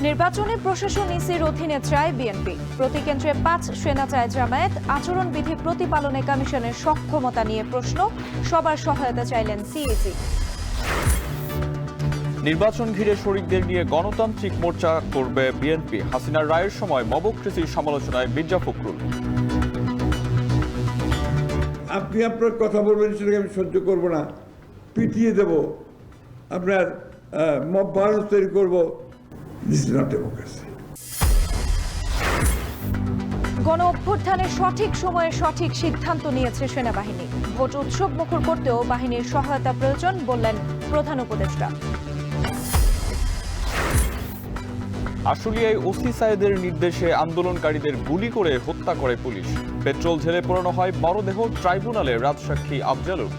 নির্বাচনে প্রশাসন ইসির অধীনে চায় বিএনপি। প্রতি কেন্দ্রে 5 সেনা চায় জামায়াত। আচরণবিধি প্রতিপালনে কমিশনের সক্ষমতা নিয়ে প্রশ্ন, সবার সহায়তা চাইলেন সিইসি। নির্বাচন ঘিরে শরিকদের নিয়ে গণতান্ত্রিক মোর্চা করবে বিএনপি। হাসিনার রায়ের সময় মবক্রেসির সমালোচনায় মির্জা ফখরুল। আপনি আপনার কথা বলবেন, সেটাকে আমি সহ্য করব না, পিটিয়ে দেব, আপনার মব ভায়োলেন্স তৈরি করবো। This is not democracy. গণ অভ্যুত্থানের সঠিক সময়ে সঠিক সিদ্ধান্ত নিয়েছে সেনাবাহিনী। ভোট উৎসব মুখর করতেও বাহিনীর সহায়তা প্রয়োজন বললেন প্রধান উপদেষ্টা। আশুলিয়ায় ওসি সায়েদের নির্দেশে আন্দোলনকারীদের গুলি করে হত্যা করে পুলিশ। পেট্রোল ঢেলে পোড়ানো হয় মরদেহ। ট্রাইব্যুনালে রাজসাক্ষী আফজালুর।